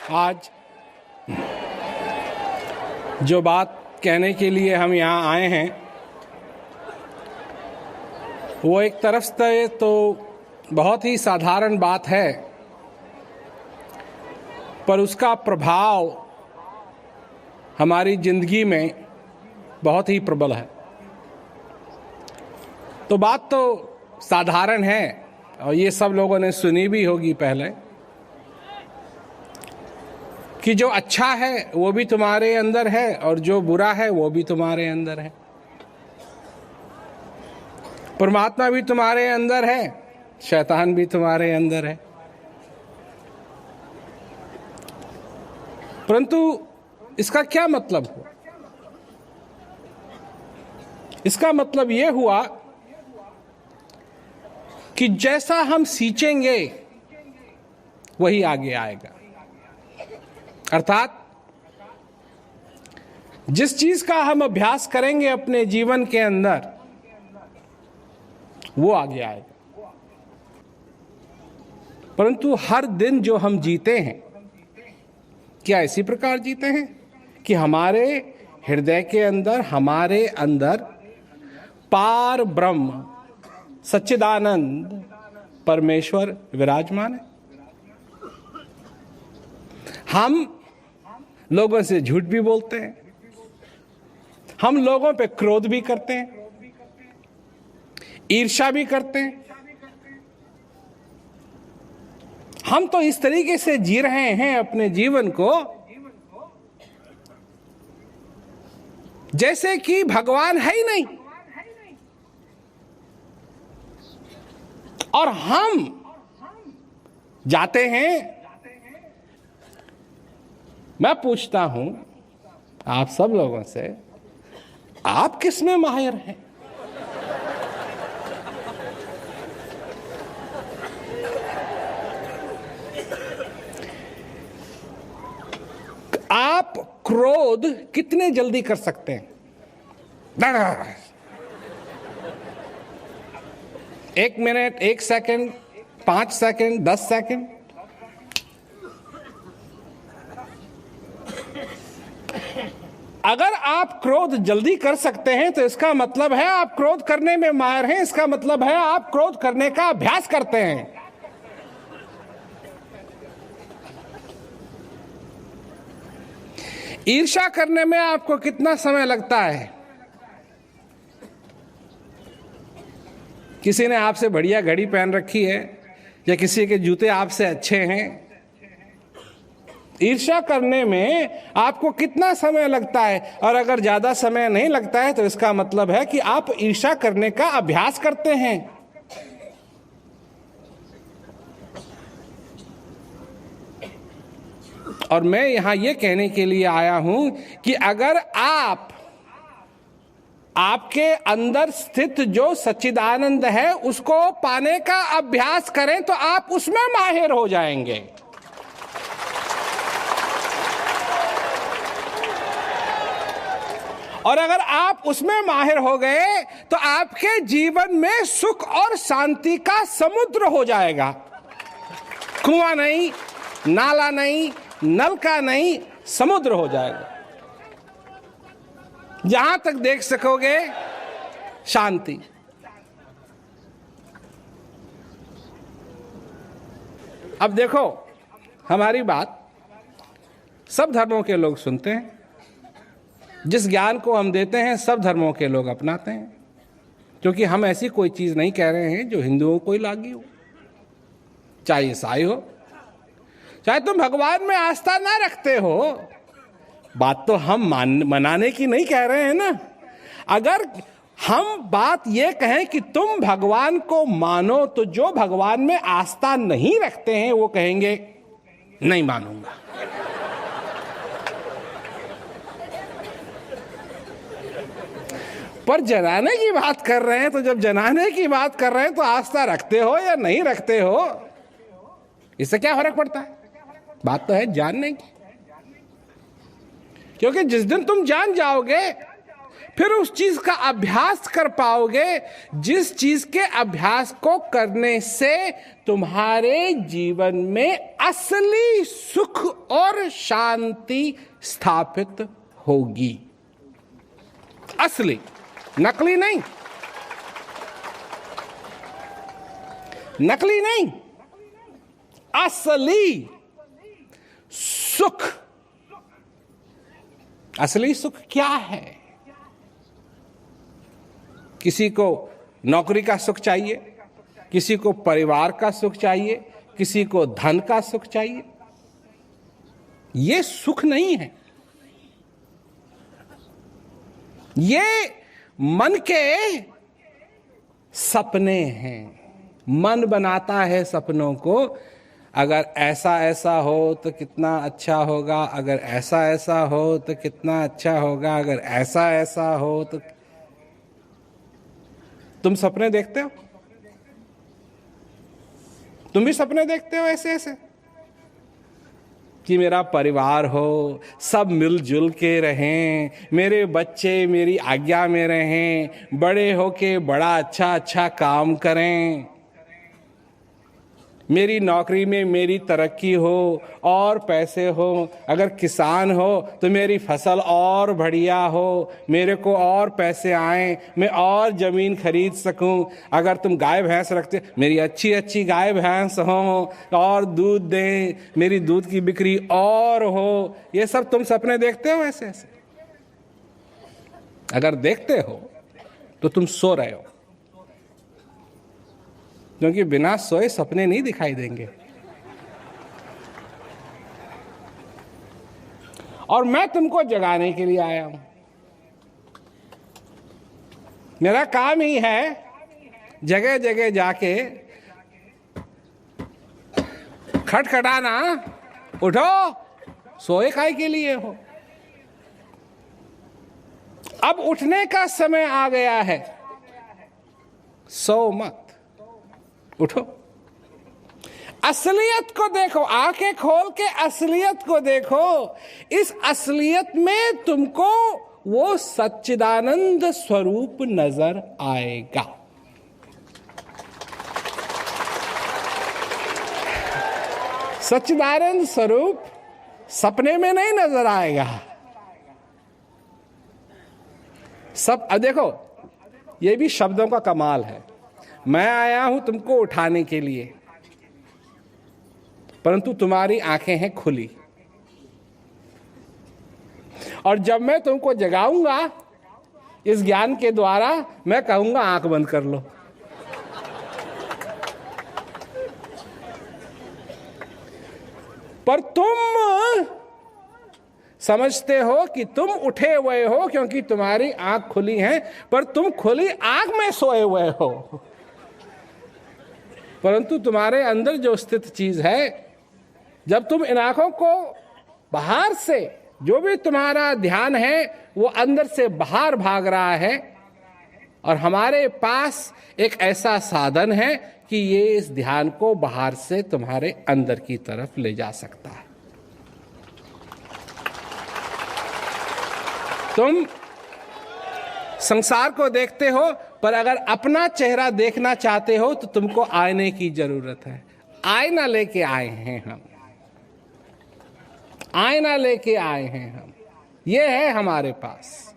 आज जो बात कहने के लिए हम यहाँ आए हैं वो एक तरफ से तो बहुत ही साधारण बात है, पर उसका प्रभाव हमारी जिंदगी में बहुत ही प्रबल है। तो बात तो साधारण है और ये सब लोगों ने सुनी भी होगी पहले कि जो अच्छा है वो भी तुम्हारे अंदर है और जो बुरा है वो भी तुम्हारे अंदर है। परमात्मा भी तुम्हारे अंदर है, शैतान भी तुम्हारे अंदर है। परंतु इसका क्या मतलब हुआ? इसका मतलब यह हुआ कि जैसा हम सींचेंगे वही आगे आएगा। अर्थात जिस चीज का हम अभ्यास करेंगे अपने जीवन के अंदर वो आगे आएगा। परंतु हर दिन जो हम जीते हैं, क्या इसी प्रकार जीते हैं कि हमारे हृदय के अंदर, हमारे अंदर पार ब्रह्म सच्चिदानंद परमेश्वर विराजमान है? हम लोगों से झूठ भी बोलते हैं, हम लोगों पे क्रोध भी करते हैं, ईर्ष्या भी करते हैं। हम तो इस तरीके से जी रहे हैं अपने जीवन को जैसे कि भगवान है ही नहीं। और हम जाते हैं, मैं पूछता हूं आप सब लोगों से, आप किस में माहिर हैं? आप क्रोध कितने जल्दी कर सकते हैं? 1 मिनट, 1 सेकंड, 5 सेकंड, 10 सेकंड? अगर आप क्रोध जल्दी कर सकते हैं तो इसका मतलब है आप क्रोध करने में माहिर हैं। इसका मतलब है आप क्रोध करने का अभ्यास करते हैं। ईर्ष्या करने में आपको कितना समय लगता है? किसी ने आपसे बढ़िया घड़ी पहन रखी है या किसी के जूते आपसे अच्छे हैं, ईर्ष्या करने में आपको कितना समय लगता है? और अगर ज्यादा समय नहीं लगता है तो इसका मतलब है कि आप ईर्ष्या करने का अभ्यास करते हैं। और मैं यहां यह कहने के लिए आया हूं कि अगर आप आपके अंदर स्थित जो सच्चिदानंद है उसको पाने का अभ्यास करें तो आप उसमें माहिर हो जाएंगे। और अगर आप उसमें माहिर हो गए तो आपके जीवन में सुख और शांति का समुद्र हो जाएगा। कुआं नहीं, नाला नहीं, नलका नहीं, समुद्र हो जाएगा। जहां तक देख सकोगे शांति। अब देखो, हमारी बात सब धर्मों के लोग सुनते हैं। जिस ज्ञान को हम देते हैं सब धर्मों के लोग अपनाते हैं, क्योंकि हम ऐसी कोई चीज नहीं कह रहे हैं जो हिंदुओं को ही लागी हो, चाहे ईसाई हो, चाहे तुम भगवान में आस्था ना रखते हो। बात तो हम मनाने की नहीं कह रहे हैं ना। अगर हम बात ये कहें कि तुम भगवान को मानो, तो जो भगवान में आस्था नहीं रखते हैं वो कहेंगे नहीं मानूंगा। पर जनाने की बात कर रहे हैं, तो जब जनाने की बात कर रहे हैं तो आस्था रखते हो या नहीं रखते हो, इससे क्या फर्क पड़ता है? बात तो है जानने की। क्योंकि जिस दिन तुम जान जाओगे फिर उस चीज का अभ्यास कर पाओगे जिस चीज के अभ्यास को करने से तुम्हारे जीवन में असली सुख और शांति स्थापित होगी। असली, नकली नहीं, नकली नहीं, असली सुख। असली सुख क्या है? किसी को नौकरी का सुख चाहिए, किसी को परिवार का सुख चाहिए, किसी को धन का सुख चाहिए। ये सुख नहीं है, ये मन के सपने हैं। मन बनाता है सपनों को, अगर ऐसा ऐसा हो तो कितना अच्छा होगा, अगर ऐसा ऐसा हो तो कितना अच्छा होगा, अगर ऐसा ऐसा हो तो। तुम सपने देखते हो? तुम भी सपने देखते हो ऐसे ऐसे कि मेरा परिवार हो, सब मिलजुल के रहें, मेरे बच्चे मेरी आज्ञा में रहें, बड़े होके बड़ा अच्छा अच्छा काम करें, मेरी नौकरी में मेरी तरक्की हो और पैसे हो, अगर किसान हो तो मेरी फसल और बढ़िया हो, मेरे को और पैसे आएं, मैं और ज़मीन खरीद सकूं। अगर तुम गाय भैंस रखते, मेरी अच्छी अच्छी गाय भैंस हो और दूध दें, मेरी दूध की बिक्री और हो। ये सब तुम सपने देखते हो ऐसे ऐसे? अगर देखते हो तो तुम सो रहे हो, क्योंकि बिना सोए सपने नहीं दिखाई देंगे। और मैं तुमको जगाने के लिए आया हूं। मेरा काम ही है जगह जगह जाके खटखटाना, उठो, सोए काहे के लिए हो? अब उठने का समय आ गया है, सो मत, उठो। असलियत को देखो, आंखें खोल के असलियत को देखो। इस असलियत में तुमको वो सच्चिदानंद स्वरूप नजर आएगा। सच्चिदानंद स्वरूप सपने में नहीं नजर आएगा। सब अब देखो, ये भी शब्दों का कमाल है। मैं आया हूं तुमको उठाने के लिए, परंतु तुम्हारी आंखें हैं खुली, और जब मैं तुमको जगाऊंगा इस ज्ञान के द्वारा, मैं कहूंगा आंख बंद कर लो। पर तुम समझते हो कि तुम उठे हुए हो क्योंकि तुम्हारी आंख खुली है, पर तुम खुली आंख में सोए हुए हो। परंतु तुम्हारे अंदर जो स्थित चीज है, जब तुम इन आंखों को बाहर से, जो भी तुम्हारा ध्यान है वो अंदर से बाहर भाग रहा है, और हमारे पास एक ऐसा साधन है कि ये इस ध्यान को बाहर से तुम्हारे अंदर की तरफ ले जा सकता है। तुम संसार को देखते हो, पर अगर अपना चेहरा देखना चाहते हो तो तुमको आईने की जरूरत है। आईना लेके आए हैं हम, आईना लेके आए हैं हम, ये है हमारे पास।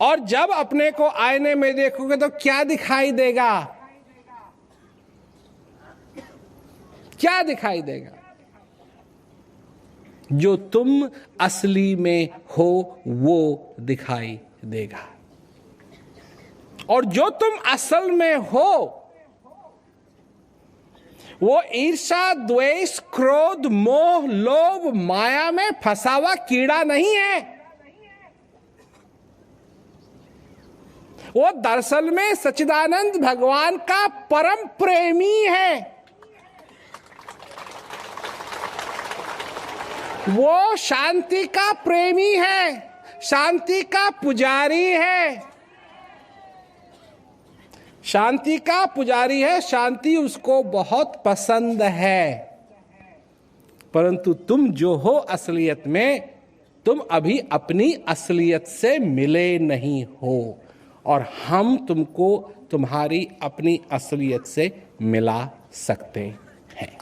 और जब अपने को आईने में देखोगे तो क्या दिखाई देगा? क्या दिखाई देगा? जो तुम असली में हो वो दिखाई देगा। और जो तुम असल में हो वो ईर्ष्या, द्वेष, क्रोध, मोह, लोभ, माया में फंसा हुआ कीड़ा नहीं है। वो दरअसल में सच्चिदानंद भगवान का परम प्रेमी है। वो शांति का प्रेमी है, शांति का पुजारी है, शांति का पुजारी है। शांति उसको बहुत पसंद है। परंतु तुम जो हो असलियत में, तुम अभी अपनी असलियत से मिले नहीं हो और हम तुमको तुम्हारी अपनी असलियत से मिला सकते हैं।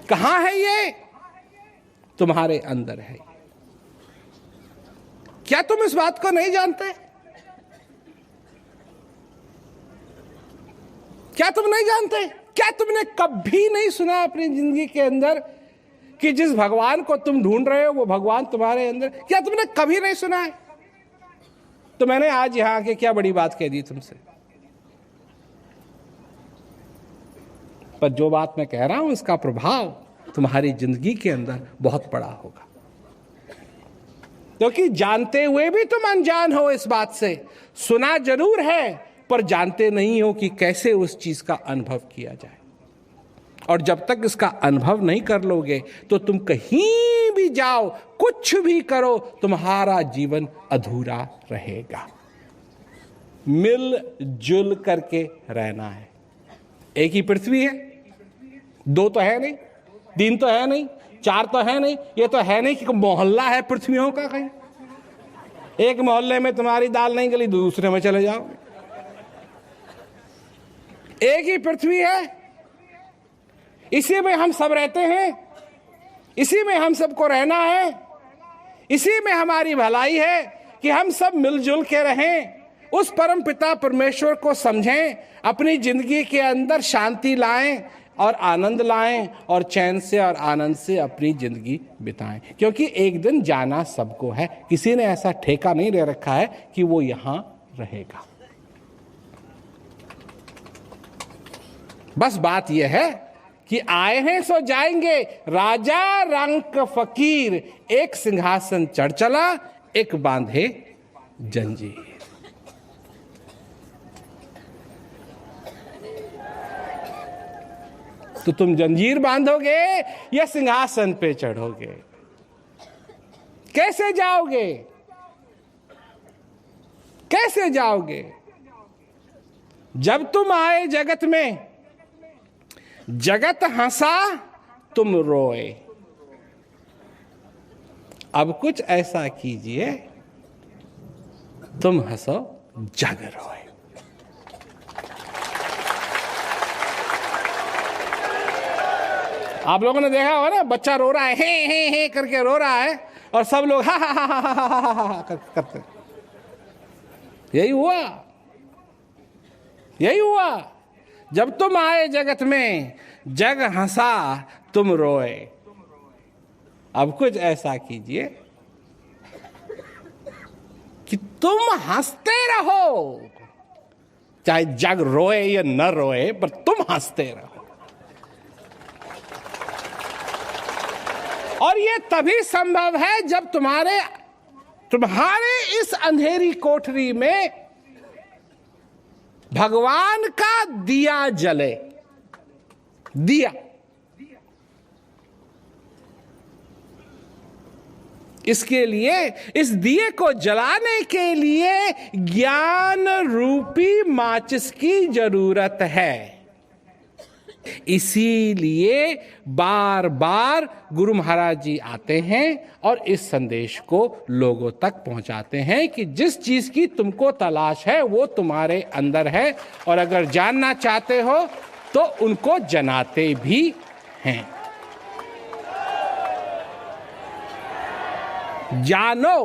कहां है ये? तुम्हारे अंदर है। क्या तुम इस बात को नहीं जानते? क्या तुम नहीं जानते? क्या तुमने कभी नहीं सुना अपनी जिंदगी के अंदर कि जिस भगवान को तुम ढूंढ रहे हो वो भगवान तुम्हारे अंदर? क्या तुमने कभी नहीं सुना है? तो मैंने आज यहां आके क्या बड़ी बात कह दी तुमसे, पर जो बात मैं कह रहा हूं इसका प्रभाव तुम्हारी जिंदगी के अंदर बहुत बड़ा होगा, क्योंकि जानते हुए भी तुम अनजान हो इस बात से। सुना जरूर है पर जानते नहीं हो कि कैसे उस चीज का अनुभव किया जाए। और जब तक इसका अनुभव नहीं कर लोगे तो तुम कहीं भी जाओ, कुछ भी करो, तुम्हारा जीवन अधूरा रहेगा। मिलजुल करके रहना है। एक ही पृथ्वी है, दो तो है नहीं, तीन तो है नहीं, चार तो है नहीं, ये तो है नहीं कि मोहल्ला है पृथ्वियों का कहीं। एक मोहल्ले में तुम्हारी दाल नहीं गली, दूसरे में चले जाओ। एक ही पृथ्वी है, इसी में हम सब रहते हैं, इसी में हम सबको रहना है, इसी में हमारी भलाई है कि हम सब मिलजुल के रहें, उस परम पिता परमेश्वर को समझें, अपनी जिंदगी के अंदर शांति लाएं और आनंद लाएं और चैन से और आनंद से अपनी जिंदगी बिताएं। क्योंकि एक दिन जाना सबको है, किसी ने ऐसा ठेका नहीं ले रखा है कि वो यहां रहेगा। बस बात यह है कि आए हैं सो जाएंगे। राजा रंक फकीर, एक सिंहासन चढ़ चला, एक बांधे जंजीर। तो तुम जंजीर बांधोगे या सिंहासन पे चढ़ोगे? कैसे जाओगे? कैसे जाओगे? जब तुम आए जगत में, जगत हंसा तुम रोए। अब कुछ ऐसा कीजिए तुम हंसो जग रोए। आप लोगों ने देखा होगा ना, बच्चा रो रहा है, हे करके रो रहा है और सब लोग हा हा हा हा हा हा हा करते। यही हुआ, यही हुआ। जब तुम आए जगत में, जग हंसा तुम रोए। अब कुछ ऐसा कीजिए कि तुम हंसते रहो, चाहे जग रोए या न रोए, पर तुम हंसते रहो। और ये तभी संभव है जब तुम्हारे इस अंधेरी कोठरी में भगवान का दिया जले। दिया, इसके लिए, इस दिए को जलाने के लिए ज्ञान रूपी माचिस की जरूरत है। इसीलिए बार बार गुरु महाराज जी आते हैं और इस संदेश को लोगों तक पहुंचाते हैं कि जिस चीज की तुमको तलाश है वो तुम्हारे अंदर है, और अगर जानना चाहते हो तो उनको जनाते भी हैं। जानो